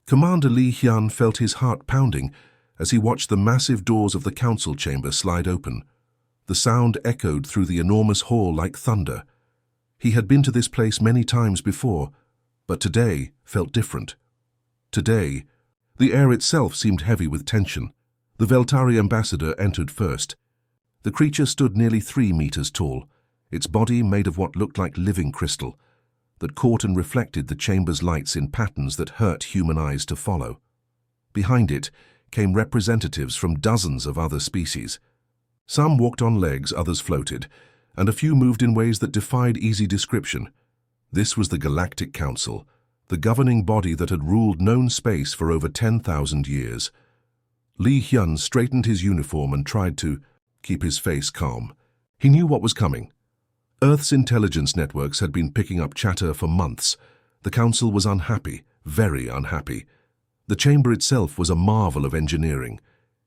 Commander Li Hyun felt his heart pounding as he watched the massive doors of the council chamber slide open. The sound echoed through the enormous hall like thunder. He had been to this place many times before, but today felt different. Today, the air itself seemed heavy with tension. The Veltari ambassador entered first. The creature stood nearly 3 meters tall, its body made of what looked like living crystal, that caught and reflected the chamber's lights in patterns that hurt human eyes to follow. Behind it came representatives from dozens of other species. Some walked on legs, others floated, and a few moved in ways that defied easy description. This was the Galactic Council, the governing body that had ruled known space for over 10,000 years. Li Hyun straightened his uniform and tried to keep his face calm. He knew what was coming. Earth's intelligence networks had been picking up chatter for months. The Council was unhappy, very unhappy. The chamber itself was a marvel of engineering.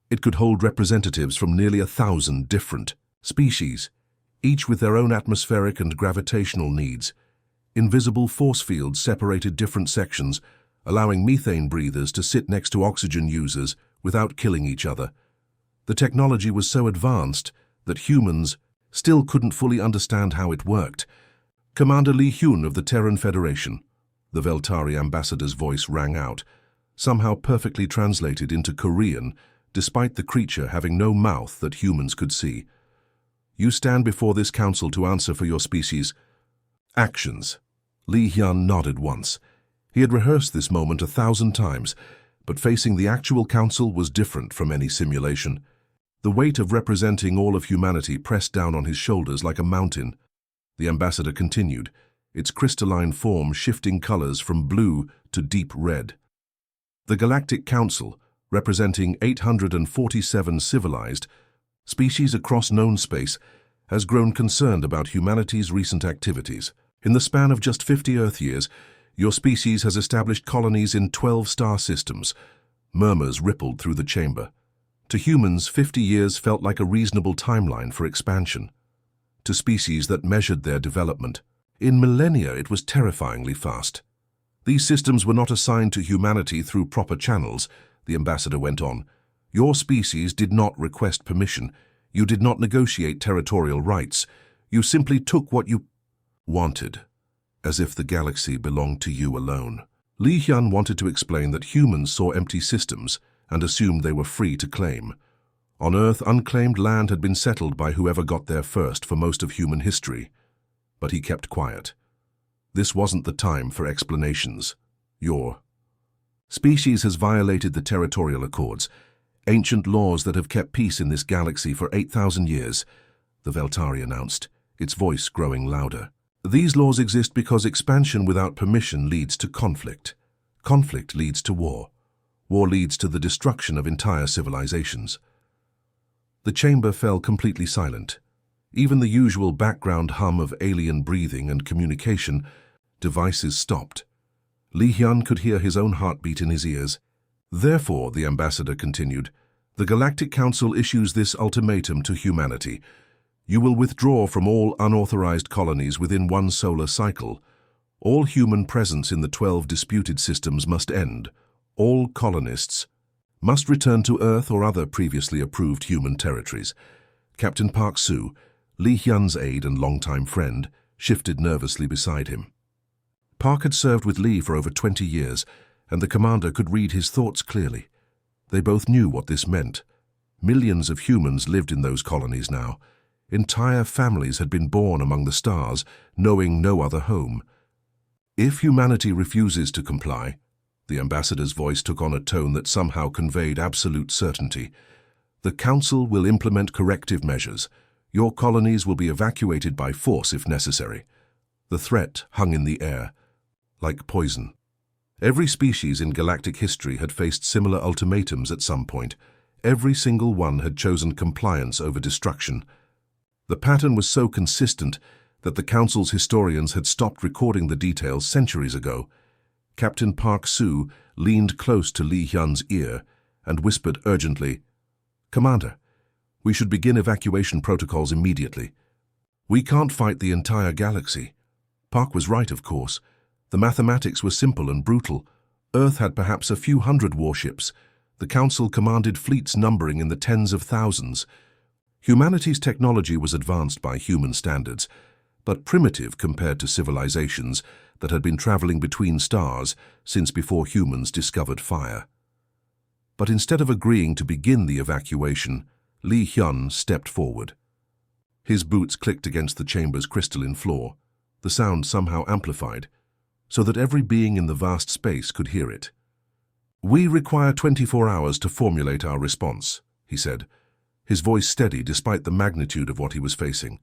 It could hold representatives from nearly 1,000 different species, each with their own atmospheric and gravitational needs. Invisible force fields separated different sections, allowing methane breathers to sit next to oxygen users without killing each other. The technology was so advanced that humans still couldn't fully understand how it worked. Commander Li Hyun of the Terran Federation, the Veltari ambassador's voice rang out, somehow perfectly translated into Korean, despite the creature having no mouth that humans could see. You stand before this council to answer for your species' actions. Li Hyun nodded once. He had rehearsed this moment 1,000 times, but facing the actual council was different from any simulation. The weight of representing all of humanity pressed down on his shoulders like a mountain. The ambassador continued, its crystalline form shifting colors from blue to deep red. The Galactic Council, representing 847 civilized species across known space, has grown concerned about humanity's recent activities. In the span of just 50 Earth years, your species has established colonies in 12 star systems. Murmurs rippled through the chamber. To humans, 50 years felt like a reasonable timeline for expansion. To species that measured their development, in millennia it was terrifyingly fast. These systems were not assigned to humanity through proper channels, the ambassador went on. Your species did not request permission. You did not negotiate territorial rights. You simply took what you wanted, as if the galaxy belonged to you alone. Li Hyun wanted to explain that humans saw empty systems and assumed they were free to claim. On Earth, unclaimed land had been settled by whoever got there first for most of human history. But he kept quiet. This wasn't the time for explanations. Your species has violated the territorial accords, ancient laws that have kept peace in this galaxy for 8,000 years, the Veltari announced, its voice growing louder. These laws exist because expansion without permission leads to conflict. Conflict leads to war. War leads to the destruction of entire civilizations. The chamber fell completely silent. Even the usual background hum of alien breathing and communication devices stopped. Li Hyun could hear his own heartbeat in his ears. Therefore, the ambassador continued, the Galactic Council issues this ultimatum to humanity. You will withdraw from all unauthorized colonies within 1 solar cycle. All human presence in the 12 disputed systems must end. All colonists must return to Earth or other previously approved human territories. Captain Park Soo, Li Hyun's aide and longtime friend, shifted nervously beside him. Park had served with Li for over 20 years, and the commander could read his thoughts clearly. They both knew what this meant. Millions of humans lived in those colonies now. Entire families had been born among the stars, knowing no other home. If humanity refuses to comply, the ambassador's voice took on a tone that somehow conveyed absolute certainty, the Council will implement corrective measures. Your colonies will be evacuated by force if necessary. The threat hung in the air, like poison. Every species in galactic history had faced similar ultimatums at some point. Every single one had chosen compliance over destruction. The pattern was so consistent that the Council's historians had stopped recording the details centuries ago. Captain Park Soo leaned close to Li Hyun's ear and whispered urgently, Commander, we should begin evacuation protocols immediately. We can't fight the entire galaxy. Park was right, of course. The mathematics were simple and brutal. Earth had perhaps a few hundred warships. The Council commanded fleets numbering in the tens of thousands. Humanity's technology was advanced by human standards, but primitive compared to civilizations that had been traveling between stars since before humans discovered fire. But instead of agreeing to begin the evacuation, Li Hyun stepped forward. His boots clicked against the chamber's crystalline floor, the sound somehow amplified, so that every being in the vast space could hear it. "We require 24 hours to formulate our response," he said, his voice steady despite the magnitude of what he was facing.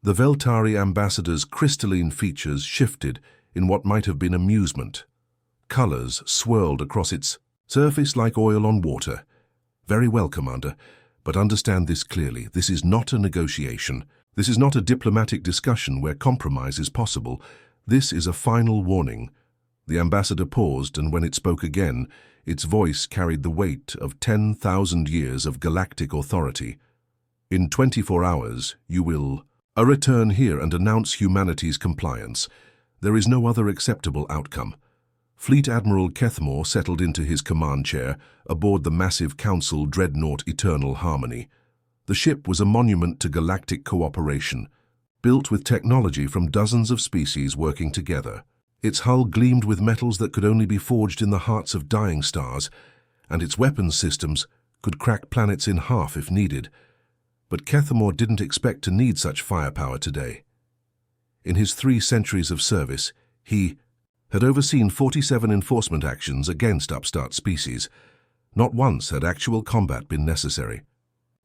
The Veltari ambassador's crystalline features shifted in what might have been amusement. Colors swirled across its surface like oil on water. "Very well, Commander, but understand this clearly. This is not a negotiation. This is not a diplomatic discussion where compromise is possible. This is a final warning." The ambassador paused, and when it spoke again, its voice carried the weight of 10,000 years of galactic authority. "In 24 hours, you will return here and announce humanity's compliance. There is no other acceptable outcome." Fleet Admiral Kethmore settled into his command chair aboard the massive Council dreadnought Eternal Harmony. The ship was a monument to galactic cooperation, built with technology from dozens of species working together. Its hull gleamed with metals that could only be forged in the hearts of dying stars, and its weapons systems could crack planets in half if needed. But Kethmore didn't expect to need such firepower today. In his 3 centuries of service, he had overseen 47 enforcement actions against upstart species. Not once had actual combat been necessary.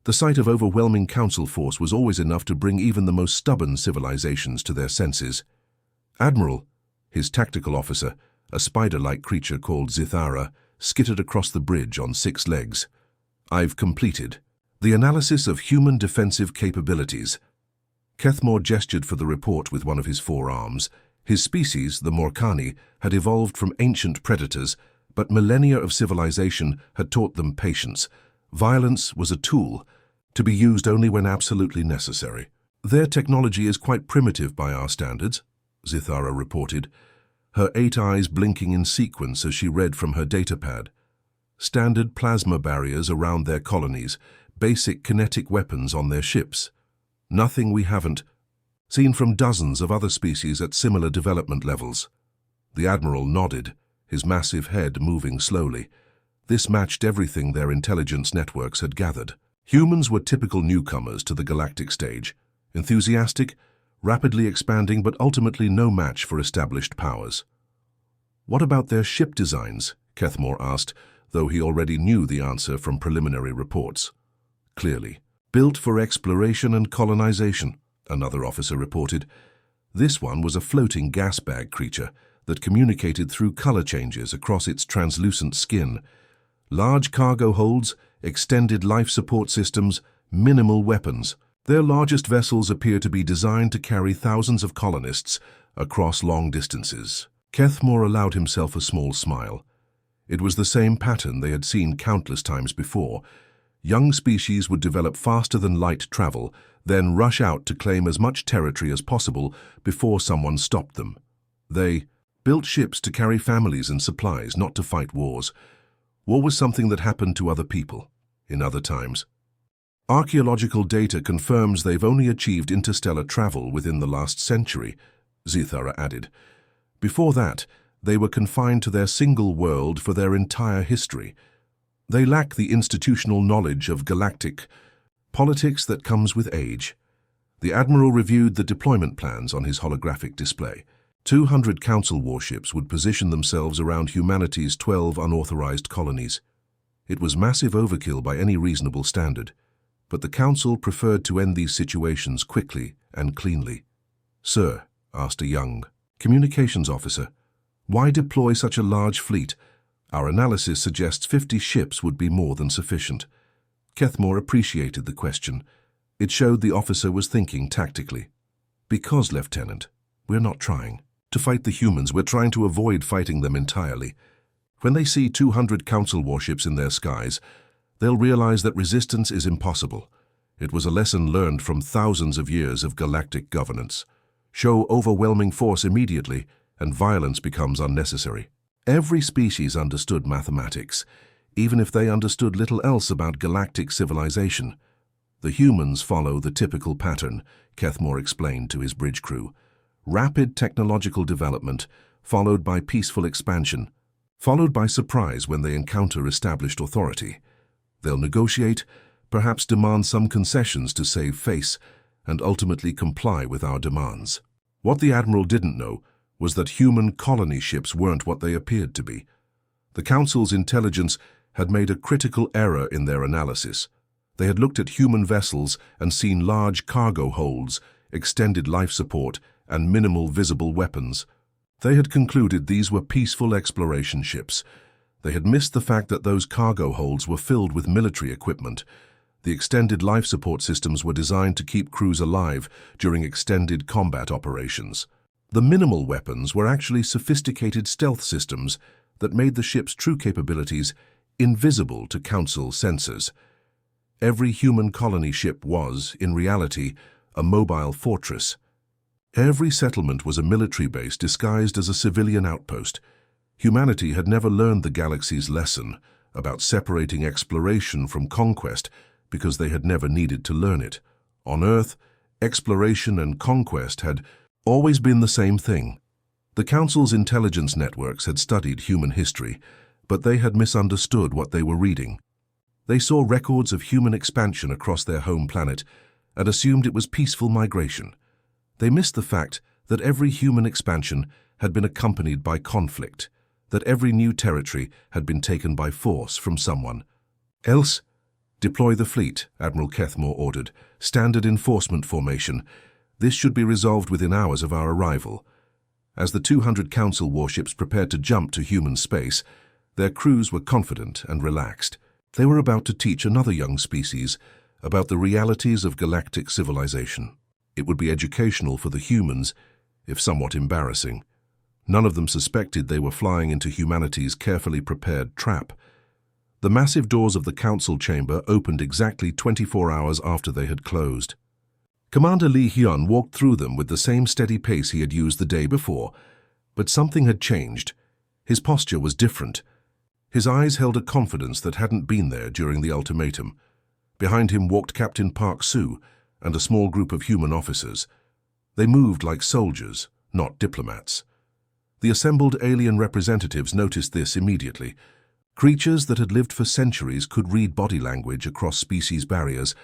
The sight of overwhelming Council force was always enough to bring even the most stubborn civilizations to their senses. Admiral, his tactical officer, a spider-like creature called Zithara, skittered across the bridge on 6 legs. "I've completed the analysis of human defensive capabilities." Kethmore gestured for the report with one of his 4 arms. His species, the Morkani, had evolved from ancient predators, but millennia of civilization had taught them patience. Violence was a tool, to be used only when absolutely necessary. "Their technology is quite primitive by our standards," Zithara reported, her 8 eyes blinking in sequence as she read from her datapad. "Standard plasma barriers around their colonies, basic kinetic weapons on their ships. Nothing we haven't seen from dozens of other species at similar development levels." The Admiral nodded, his massive head moving slowly. This matched everything their intelligence networks had gathered. Humans were typical newcomers to the galactic stage, enthusiastic, rapidly expanding, but ultimately no match for established powers. "What about their ship designs?" Kethmore asked, though he already knew the answer from preliminary reports. "Clearly, built for exploration and colonization," another officer reported. This one was a floating gas bag creature that communicated through color changes across its translucent skin. Large cargo holds, extended life support systems, minimal weapons. Their largest vessels appear to be designed to carry thousands of colonists across long distances. Kethmore allowed himself a small smile. It was the same pattern they had seen countless times before. Young species would develop faster than light travel, then rush out to claim as much territory as possible before someone stopped them. They built ships to carry families and supplies, not to fight wars. War was something that happened to other people, in other times. "Archaeological data confirms they've only achieved interstellar travel within the last century," Zithara added. "Before that, they were confined to their single world for their entire history. They lack the institutional knowledge of galactic politics that comes with age." The Admiral reviewed the deployment plans on his holographic display. 200 Council warships would position themselves around humanity's 12 unauthorized colonies. It was massive overkill by any reasonable standard, but the Council preferred to end these situations quickly and cleanly. "Sir," asked a young communications officer, "why deploy such a large fleet? Our analysis suggests 50 ships would be more than sufficient." Kethmore appreciated the question. It showed the officer was thinking tactically. "Because, Lieutenant, we're not trying to fight the humans. We're trying to avoid fighting them entirely. When they see 200 Council warships in their skies, they'll realize that resistance is impossible. It was a lesson learned from thousands of years of galactic governance. Show overwhelming force immediately, and violence becomes unnecessary." Every species understood mathematics, even if they understood little else about galactic civilization. The humans follow the typical pattern, Kethmore explained to his bridge crew. Rapid technological development, followed by peaceful expansion, followed by surprise when they encounter established authority. They'll negotiate, perhaps demand some concessions to save face, and ultimately comply with our demands. What the Admiral didn't know was that human colony ships weren't what they appeared to be. The Council's intelligence had made a critical error in their analysis. They had looked at human vessels and seen large cargo holds, extended life support, and minimal visible weapons. They had concluded these were peaceful exploration ships. They had missed the fact that those cargo holds were filled with military equipment. The extended life support systems were designed to keep crews alive during extended combat operations. The minimal weapons were actually sophisticated stealth systems that made the ship's true capabilities invisible to Council sensors. Every human colony ship was, in reality, a mobile fortress. Every settlement was a military base disguised as a civilian outpost. Humanity had never learned the galaxy's lesson about separating exploration from conquest because they had never needed to learn it. On Earth, exploration and conquest had always been the same thing. The Council's intelligence networks had studied human history, but they had misunderstood what they were reading. They saw records of human expansion across their home planet and assumed it was peaceful migration. They missed the fact that every human expansion had been accompanied by conflict, that every new territory had been taken by force from someone. Else, deploy the fleet, Admiral Kethmore ordered. Standard enforcement formation. This should be resolved within hours of our arrival. As the 200 Council warships prepared to jump to human space, their crews were confident and relaxed. They were about to teach another young species about the realities of galactic civilization. It would be educational for the humans, if somewhat embarrassing. None of them suspected they were flying into humanity's carefully prepared trap. The massive doors of the Council chamber opened exactly 24 hours after they had closed. Commander Li Hyun walked through them with the same steady pace he had used the day before, but something had changed. His posture was different. His eyes held a confidence that hadn't been there during the ultimatum. Behind him walked Captain Park Soo and a small group of human officers. They moved like soldiers, not diplomats. The assembled alien representatives noticed this immediately. Creatures that had lived for centuries could read body language across species barriers,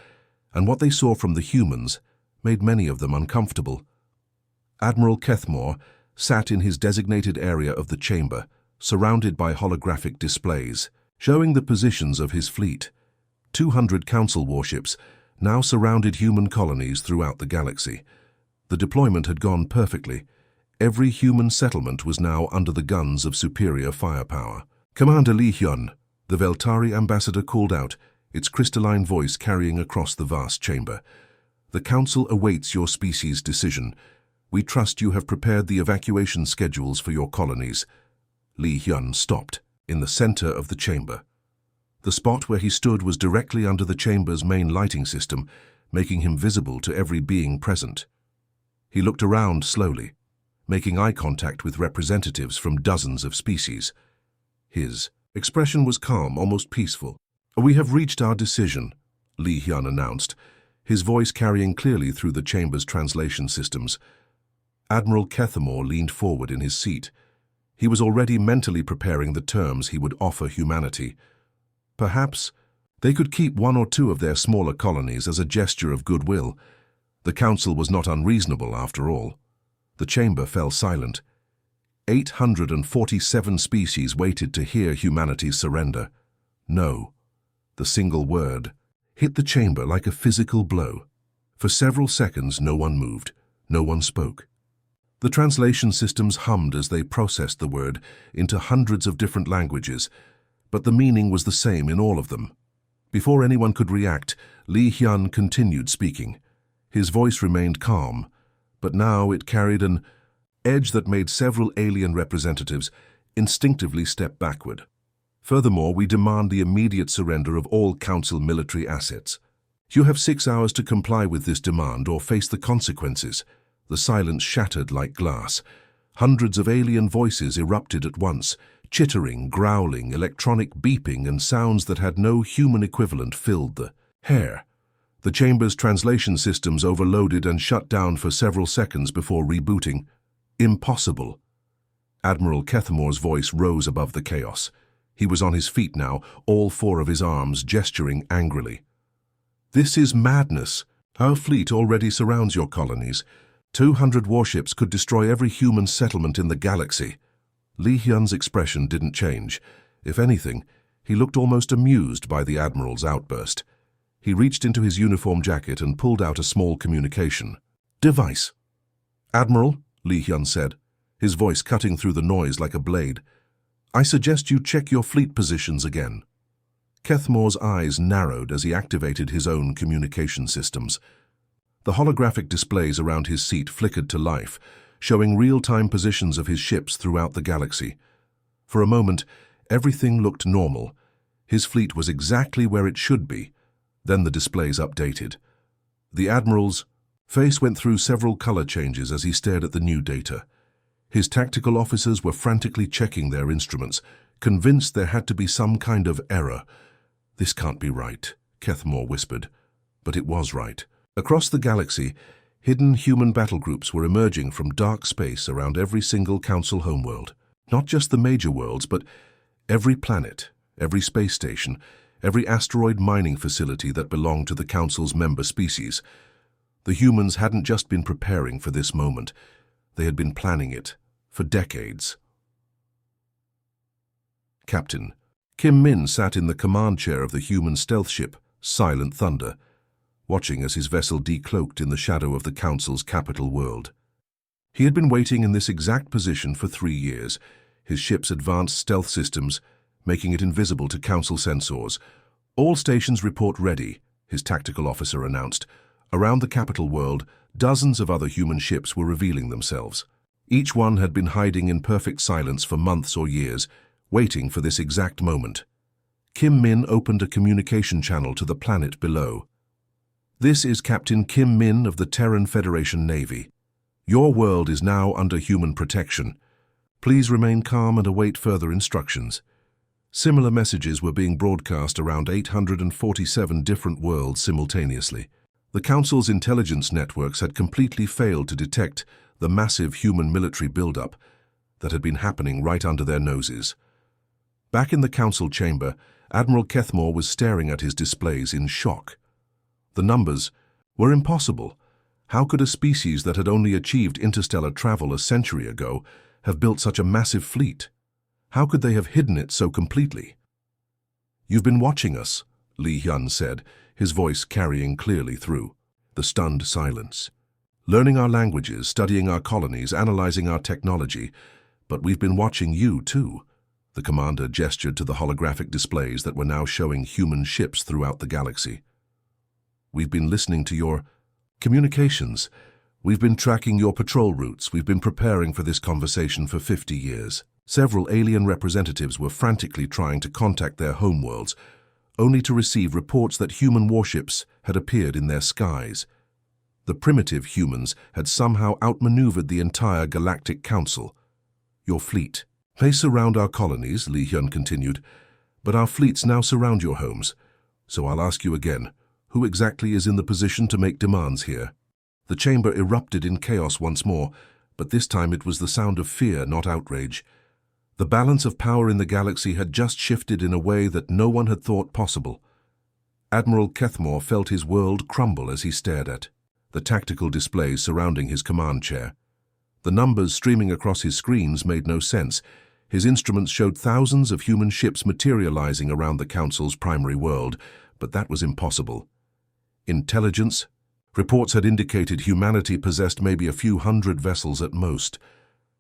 and what they saw from the humans made many of them uncomfortable. Admiral Kethmore sat in his designated area of the chamber, surrounded by holographic displays, showing the positions of his fleet. 200 Council warships now surrounded human colonies throughout the galaxy. The deployment had gone perfectly. Every human settlement was now under the guns of superior firepower. Commander Li Hyun, the Veltari ambassador called out, its crystalline voice carrying across the vast chamber. The Council awaits your species' decision. We trust you have prepared the evacuation schedules for your colonies. Li Hyun stopped, in the center of the chamber. The spot where he stood was directly under the chamber's main lighting system, making him visible to every being present. He looked around slowly, making eye contact with representatives from dozens of species. His expression was calm, almost peaceful. We have reached our decision, Li Hyun announced, his voice carrying clearly through the chamber's translation systems. Admiral Kethmore leaned forward in his seat. He was already mentally preparing the terms he would offer humanity. Perhaps they could keep one or two of their smaller colonies as a gesture of goodwill. The Council was not unreasonable after all. The chamber fell silent. 847 species waited to hear humanity's surrender. No. The single word hit the chamber like a physical blow. For several seconds, no one moved, no one spoke. The translation systems hummed as they processed the word into hundreds of different languages, but the meaning was the same in all of them. Before anyone could react, Li Hyun continued speaking. His voice remained calm, but now it carried an edge that made several alien representatives instinctively step backward. Furthermore, we demand the immediate surrender of all Council military assets. You have 6 hours to comply with this demand or face the consequences. The silence shattered like glass. Hundreds of alien voices erupted at once, Chittering, growling, electronic beeping, and sounds that had no human equivalent filled the air. The chamber's translation systems overloaded and shut down for several seconds before rebooting. Impossible. Admiral Kethmore's voice rose above the chaos. He was on his feet now, all four of his arms gesturing angrily. This is madness. Our fleet already surrounds your colonies. 200 warships could destroy every human settlement in the galaxy. Li Hyun's expression didn't change. If anything, he looked almost amused by the Admiral's outburst. He reached into his uniform jacket and pulled out a small communication device. "Admiral," Li Hyun said, his voice cutting through the noise like a blade, "I suggest you check your fleet positions again." Kethmore's eyes narrowed as he activated his own communication systems. The holographic displays around his seat flickered to life, showing real-time positions of his ships throughout the galaxy. For a moment, everything looked normal. His fleet was exactly where it should be. Then the displays updated. The Admiral's face went through several color changes as he stared at the new data. His tactical officers were frantically checking their instruments, convinced there had to be some kind of error. "This can't be right," Kethmore whispered. But it was right. Across the galaxy, hidden human battle groups were emerging from dark space around every single Council homeworld. Not just the major worlds, but every planet, every space station, every asteroid mining facility that belonged to the Council's member species. The humans hadn't just been preparing for this moment. They had been planning it for decades. Captain Kim Min sat in the command chair of the human stealth ship, Silent Thunder, watching as his vessel decloaked in the shadow of the Council's capital world. He had been waiting in this exact position for 3 years, his ship's advanced stealth systems making it invisible to Council sensors. "All stations report ready," his tactical officer announced. Around the capital world, dozens of other human ships were revealing themselves. Each one had been hiding in perfect silence for months or years, waiting for this exact moment. Kim Min opened a communication channel to the planet below. "This is Captain Kim Min of the Terran Federation Navy. Your world is now under human protection. Please remain calm and await further instructions." Similar messages were being broadcast around 847 different worlds simultaneously. The Council's intelligence networks had completely failed to detect the massive human military buildup that had been happening right under their noses. Back in the Council chamber, Admiral Kethmore was staring at his displays in shock. The numbers were impossible. How could a species that had only achieved interstellar travel a century ago have built such a massive fleet? How could they have hidden it so completely? "You've been watching us," Li Hyun said, his voice carrying clearly through the stunned silence. "Learning our languages, studying our colonies, analyzing our technology. But we've been watching you, too." The commander gestured to the holographic displays that were now showing human ships throughout the galaxy. "We've been listening to your communications. We've been tracking your patrol routes. We've been preparing for this conversation for 50 years. Several alien representatives were frantically trying to contact their homeworlds, only to receive reports that human warships had appeared in their skies. The primitive humans had somehow outmaneuvered the entire Galactic Council. Your fleet may surround our colonies," Li Hyun continued, "but our fleets now surround your homes. So I'll ask you again, who exactly is in the position to make demands here?" The chamber erupted in chaos once more, but this time it was the sound of fear, not outrage. The balance of power in the galaxy had just shifted in a way that no one had thought possible. Admiral Kethmore felt his world crumble as he stared at the tactical displays surrounding his command chair. The numbers streaming across his screens made no sense. His instruments showed thousands of human ships materializing around the Council's primary world, but that was impossible. Intelligence? Reports had indicated humanity possessed maybe a few hundred vessels at most.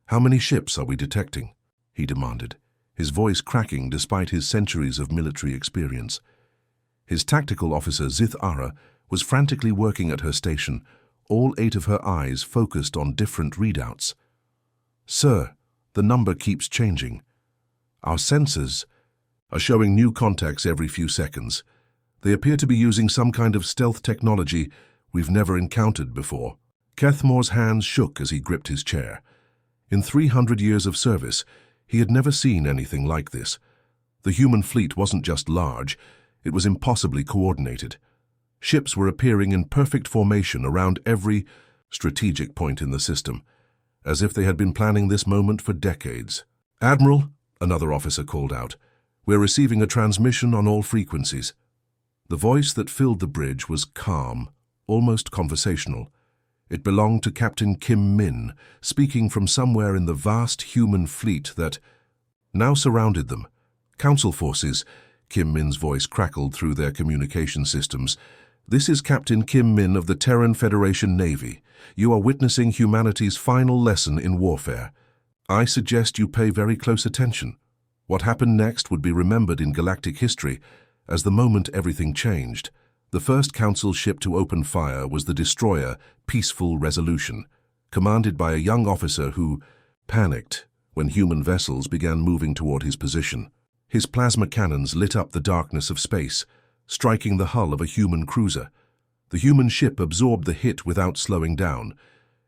"How many ships are we detecting?" he demanded, his voice cracking despite his centuries of military experience. His tactical officer, Zith Ara, was frantically working at her station, all 8 of her eyes focused on different readouts. "Sir, the number keeps changing. Our sensors are showing new contacts every few seconds. They appear to be using some kind of stealth technology we've never encountered before." Kethmore's hands shook as he gripped his chair. In 300 years of service, He had never seen anything like this. The human fleet wasn't just large, it was impossibly coordinated. Ships were appearing in perfect formation around every strategic point in the system, as if they had been planning this moment for decades. "Admiral," another officer called out, "we're receiving a transmission on all frequencies." The voice that filled the bridge was calm, almost conversational. It belonged to Captain Kim Min, speaking from somewhere in the vast human fleet that now surrounded them. "Council forces," Kim Min's voice crackled through their communication systems. "This is Captain Kim Min of the Terran Federation Navy. You are witnessing humanity's final lesson in warfare. I suggest you pay very close attention. What happened next would be remembered in galactic history as the moment everything changed. The first Council ship to open fire was the destroyer Peaceful Resolution, commanded by a young officer who panicked when human vessels began moving toward his position. His plasma cannons lit up the darkness of space, striking the hull of a human cruiser. The human ship absorbed the hit without slowing down.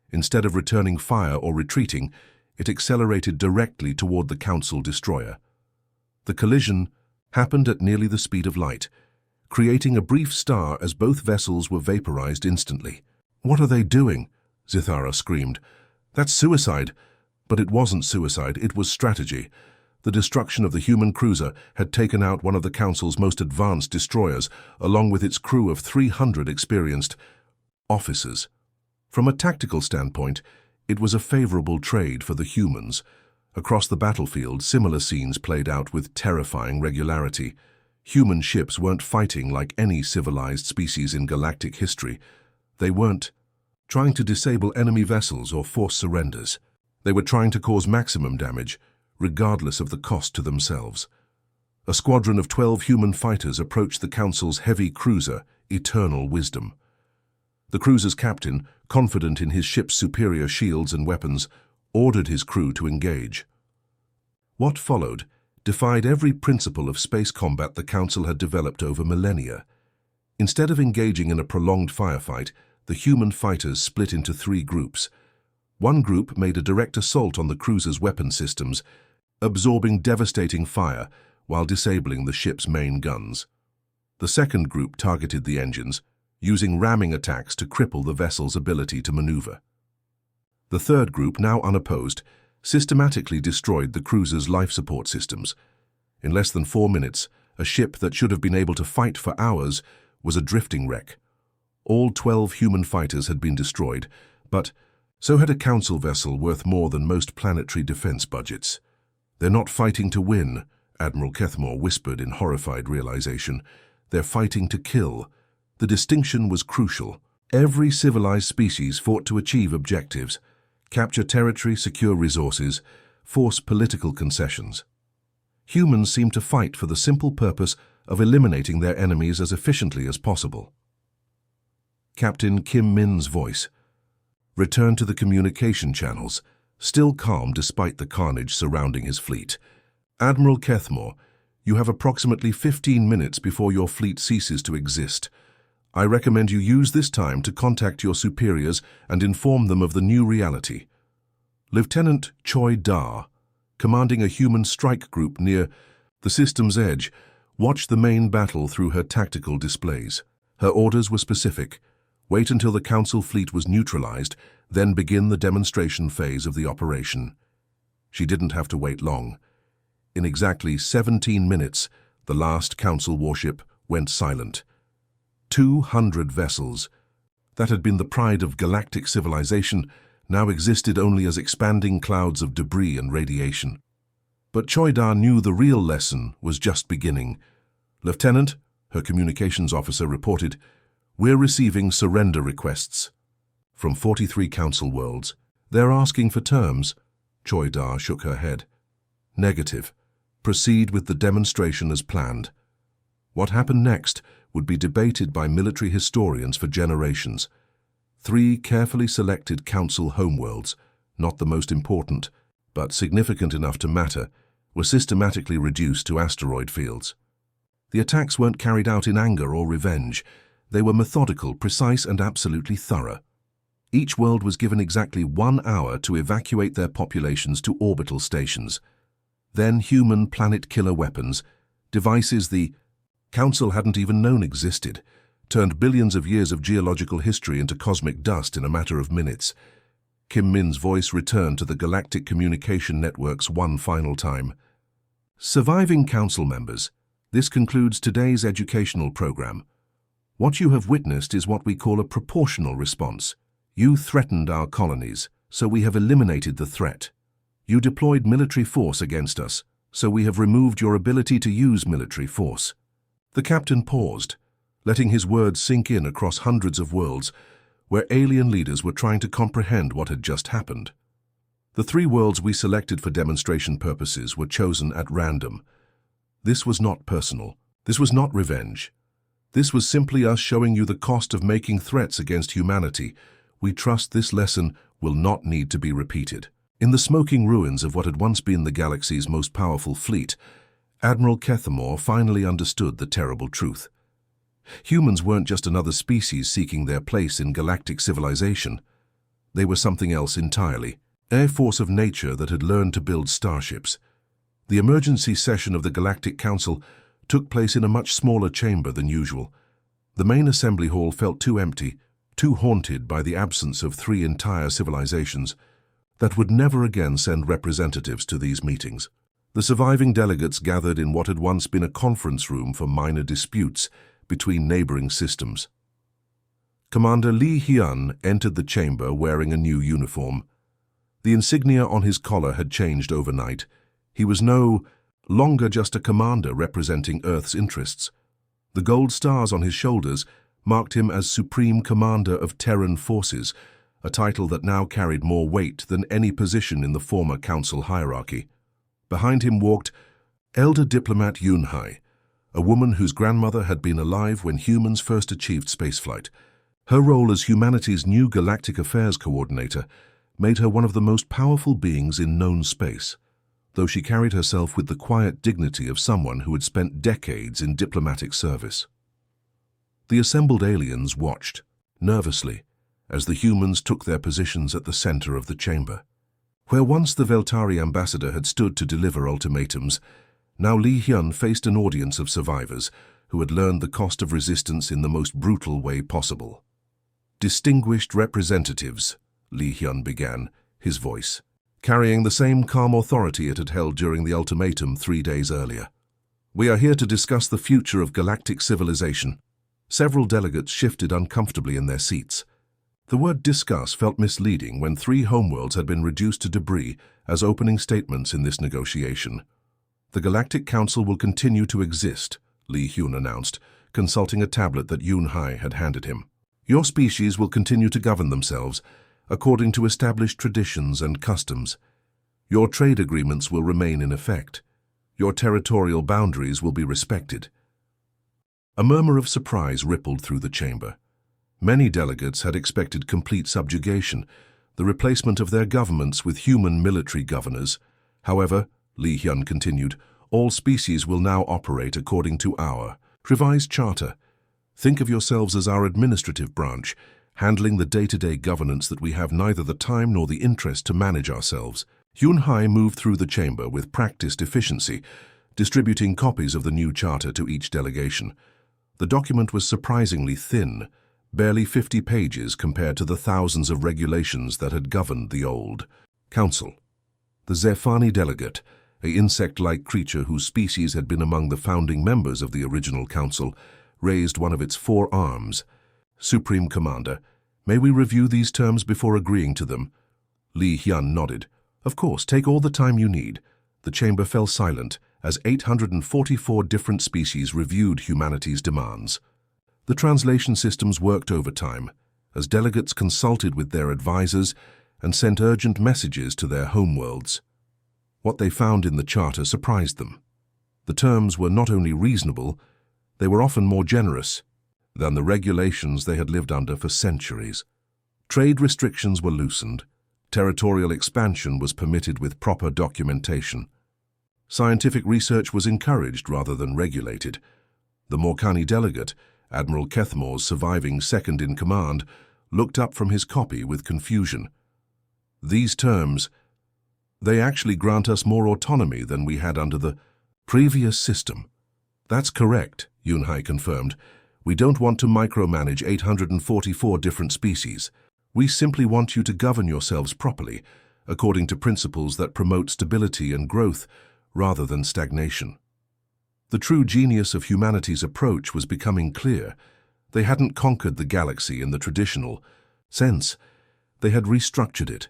Instead of returning fire or retreating, it accelerated directly toward the Council destroyer. The collision happened at nearly the speed of light, creating a brief star as both vessels were vaporized instantly. "What are they doing?" Zithara screamed. "That's suicide." But it wasn't suicide, it was strategy. The destruction of the human cruiser had taken out one of the Council's most advanced destroyers, along with its crew of 300 experienced officers. From a tactical standpoint, it was a favorable trade for the humans. Across the battlefield, similar scenes played out with terrifying regularity. Human ships weren't fighting like any civilized species in galactic history. They weren't trying to disable enemy vessels or force surrenders. They were trying to cause maximum damage, regardless of the cost to themselves. A squadron of 12 human fighters approached the Council's heavy cruiser, Eternal Wisdom. The cruiser's captain, confident in his ship's superior shields and weapons, ordered his crew to engage. What followed defied every principle of space combat the Council had developed over millennia. Instead of engaging in a prolonged firefight, the human fighters split into 3 groups. One group made a direct assault on the cruiser's weapon systems, absorbing devastating fire while disabling the ship's main guns. The second group targeted the engines, using ramming attacks to cripple the vessel's ability to maneuver. The third group, now unopposed, systematically destroyed the cruiser's life support systems. In less than 4 minutes, a ship that should have been able to fight for hours was a drifting wreck. All 12 human fighters had been destroyed, but so had a Council vessel worth more than most planetary defense budgets. "They're not fighting to win," Admiral Kethmore whispered in horrified realization. "They're fighting to kill." The distinction was crucial. Every civilized species fought to achieve objectives: capture territory, secure resources, force political concessions. Humans seemed to fight for the simple purpose of eliminating their enemies as efficiently as possible. Captain Kim Min's voice returned to the communication channels, still calm despite the carnage surrounding his fleet. "Admiral Kethmore, you have approximately 15 minutes before your fleet ceases to exist. I recommend you use this time to contact your superiors and inform them of the new reality." Lieutenant Choi Da, commanding a human strike group near the system's edge, watched the main battle through her tactical displays. Her orders were specific: wait until the Council fleet was neutralized, then begin the demonstration phase of the operation. She didn't have to wait long. In exactly 17 minutes, the last Council warship went silent. 200 vessels that had been the pride of galactic civilization now existed only as expanding clouds of debris and radiation. But Choi Da knew the real lesson was just beginning. "Lieutenant," her communications officer reported, "we're receiving surrender requests from 43 Council worlds. They're asking for terms." Choi Da shook her head. "Negative. Proceed with the demonstration as planned." What happened next would be debated by military historians for generations. 3 carefully selected Council homeworlds, not the most important, but significant enough to matter, were systematically reduced to asteroid fields. The attacks weren't carried out in anger or revenge. They were methodical, precise, and absolutely thorough. Each world was given exactly 1 hour to evacuate their populations to orbital stations. then human planet-killer weapons, devices the Council hadn't even known existed, turned billions of years of geological history into cosmic dust in a matter of minutes. Kim Min's voice returned to the Galactic Communication Networks one final time. Surviving Council members, this concludes today's educational program. What you have witnessed is what we call a proportional response. You threatened our colonies, so we have eliminated the threat. You deployed military force against us, so we have removed your ability to use military force. The captain paused, letting his words sink in across hundreds of worlds, where alien leaders were trying to comprehend what had just happened. The 3 worlds we selected for demonstration purposes were chosen at random. This was not personal. This was not revenge. This was simply us showing you the cost of making threats against humanity. We trust this lesson will not need to be repeated. In the smoking ruins of what had once been the galaxy's most powerful fleet, Admiral Kethamore finally understood the terrible truth. Humans weren't just another species seeking their place in galactic civilization. They were something else entirely, a force of nature that had learned to build starships. The emergency session of the Galactic Council took place in a much smaller chamber than usual. The main assembly hall felt too empty, too haunted by the absence of 3 entire civilizations that would never again send representatives to these meetings. The surviving delegates gathered in what had once been a conference room for minor disputes between neighboring systems. Commander Lee Hyun entered the chamber wearing a new uniform. The insignia on his collar had changed overnight. He was no longer just a commander representing Earth's interests. The gold stars on his shoulders marked him as Supreme Commander of Terran Forces, a title that now carried more weight than any position in the former Council hierarchy. Behind him walked Elder Diplomat Yunhai, a woman whose grandmother had been alive when humans first achieved spaceflight. Her role as humanity's new Galactic Affairs Coordinator made her one of the most powerful beings in known space, though she carried herself with the quiet dignity of someone who had spent decades in diplomatic service. The assembled aliens watched, nervously, as the humans took their positions at the center of the chamber. Where once the Veltari ambassador had stood to deliver ultimatums, now Lee Hyun faced an audience of survivors who had learned the cost of resistance in the most brutal way possible. Distinguished representatives, Lee Hyun began, his voice carrying the same calm authority it had held during the ultimatum 3 days earlier. We are here to discuss the future of galactic civilization. Several delegates shifted uncomfortably in their seats. The word discuss felt misleading when 3 homeworlds had been reduced to debris as opening statements in this negotiation. The Galactic Council will continue to exist, Lee Hyun announced, consulting a tablet that Yunhai had handed him. Your species will continue to govern themselves according to established traditions and customs. Your trade agreements will remain in effect. Your territorial boundaries will be respected. A murmur of surprise rippled through the chamber. Many delegates had expected complete subjugation, the replacement of their governments with human military governors. However, Lee Hyun continued, all species will now operate according to our revised charter. Think of yourselves as our administrative branch, handling the day-to-day governance that we have neither the time nor the interest to manage ourselves. Yunhai moved through the chamber with practiced efficiency, distributing copies of the new charter to each delegation. The document was surprisingly thin, barely 50 pages compared to the thousands of regulations that had governed the old council. The Zephani delegate, an insect-like creature whose species had been among the founding members of the original council, raised one of its 4 arms. Supreme Commander, may we review these terms before agreeing to them? Lee Hyun nodded. Of course, take all the time you need. The chamber fell silent as 844 different species reviewed humanity's demands. The translation systems worked overtime as delegates consulted with their advisors and sent urgent messages to their homeworlds. What they found in the charter surprised them. The terms were not only reasonable, they were often more generous than the regulations they had lived under for centuries. Trade restrictions were loosened. Territorial expansion was permitted with proper documentation. Scientific research was encouraged rather than regulated. The Morkani delegate, Admiral Kethamore's surviving second-in-command, looked up from his copy with confusion. These terms, They actually grant us more autonomy than we had under the previous system. That's correct, Yunhai confirmed. We don't want to micromanage 844 different species. We simply want you to govern yourselves properly, according to principles that promote stability and growth rather than stagnation. The true genius of humanity's approach was becoming clear. They hadn't conquered the galaxy in the traditional sense. They had restructured it.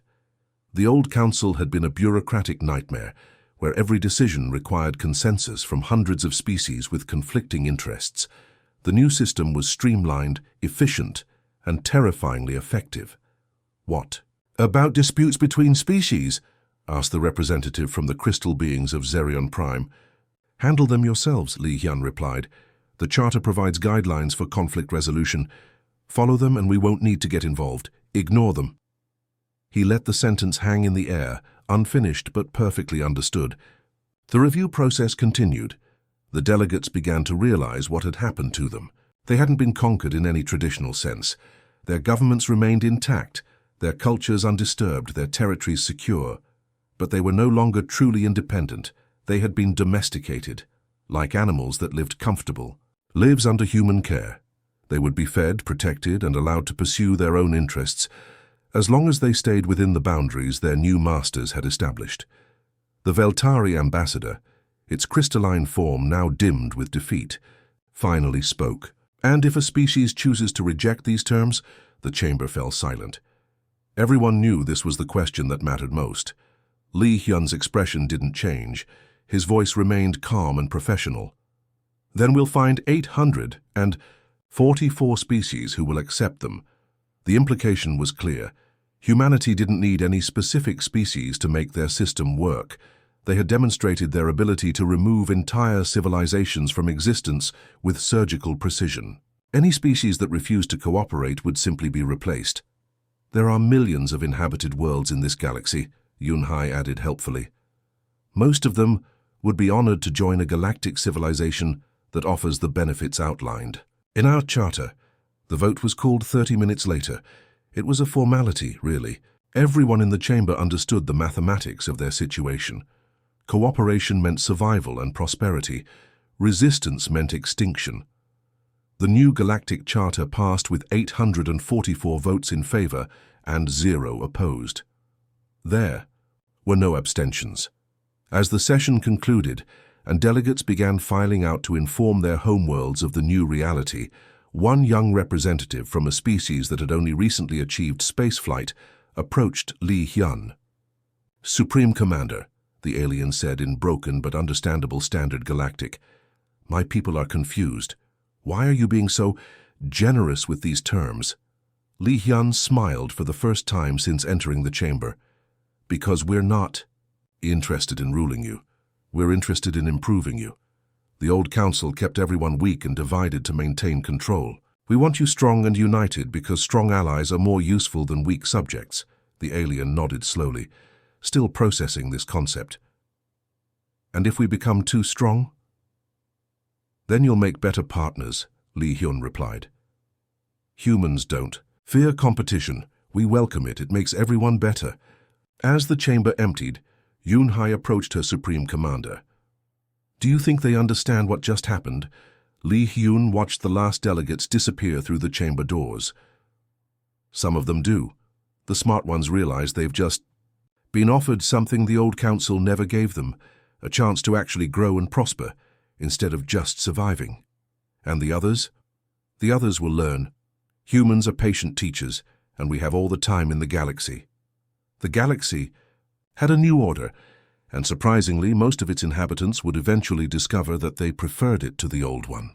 The old council had been a bureaucratic nightmare, where every decision required consensus from hundreds of species with conflicting interests. The new system was streamlined, efficient, and terrifyingly effective. What about disputes between species? Asked the representative from the crystal beings of Zerion Prime. Handle them yourselves, Li Hyun replied. The Charter provides guidelines for conflict resolution. Follow them and we won't need to get involved. Ignore them. He let the sentence hang in the air, unfinished but perfectly understood. The review process continued. The delegates began to realize what had happened to them. They hadn't been conquered in any traditional sense. Their governments remained intact, their cultures undisturbed, their territories secure. But they were no longer truly independent. They had been domesticated, like animals that lived comfortable, lives under human care. They would be fed, protected, and allowed to pursue their own interests, as long as they stayed within the boundaries their new masters had established. The Veltari ambassador, its crystalline form now dimmed with defeat, finally spoke. And if a species chooses to reject these terms, the chamber fell silent. Everyone knew this was the question that mattered most. Li Hyun's expression didn't change. His voice remained calm and professional. Then we'll find 844 species who will accept them. The implication was clear. Humanity didn't need any specific species to make their system work. They had demonstrated their ability to remove entire civilizations from existence with surgical precision. Any species that refused to cooperate would simply be replaced. There are millions of inhabited worlds in this galaxy, Yunhai added helpfully. Most of them would be honored to join a galactic civilization that offers the benefits outlined. In our charter, the vote was called 30 minutes later. It was a formality, really. Everyone in the chamber understood the mathematics of their situation. Cooperation meant survival and prosperity. Resistance meant extinction. The new Galactic Charter passed with 844 votes in favor and 0 opposed. There were no abstentions. As the session concluded and delegates began filing out to inform their homeworlds of the new reality, one young representative from a species that had only recently achieved spaceflight approached Li Hyun. Supreme Commander, the alien said in broken but understandable Standard Galactic, my people are confused. Why are you being so generous with these terms? Li Hyun smiled for the first time since entering the chamber. Because we're not interested in ruling you. We're interested in improving you. The old council kept everyone weak and divided to maintain control. We want you strong and united because strong allies are more useful than weak subjects. The alien nodded slowly, still processing this concept. And if we become too strong? Then you'll make better partners, Li Hyun replied. Humans don't. Fear competition. We welcome it. It makes everyone better. As the chamber emptied, Yunhai approached her Supreme Commander. Do you think they understand what just happened? Li Hyun watched the last delegates disappear through the chamber doors. Some of them do. The smart ones realize they've just been offered something the old council never gave them, a chance to actually grow and prosper, instead of just surviving. And the others? The others will learn. Humans are patient teachers, and we have all the time in the galaxy. The galaxy had a new order, and surprisingly, most of its inhabitants would eventually discover that they preferred it to the old one.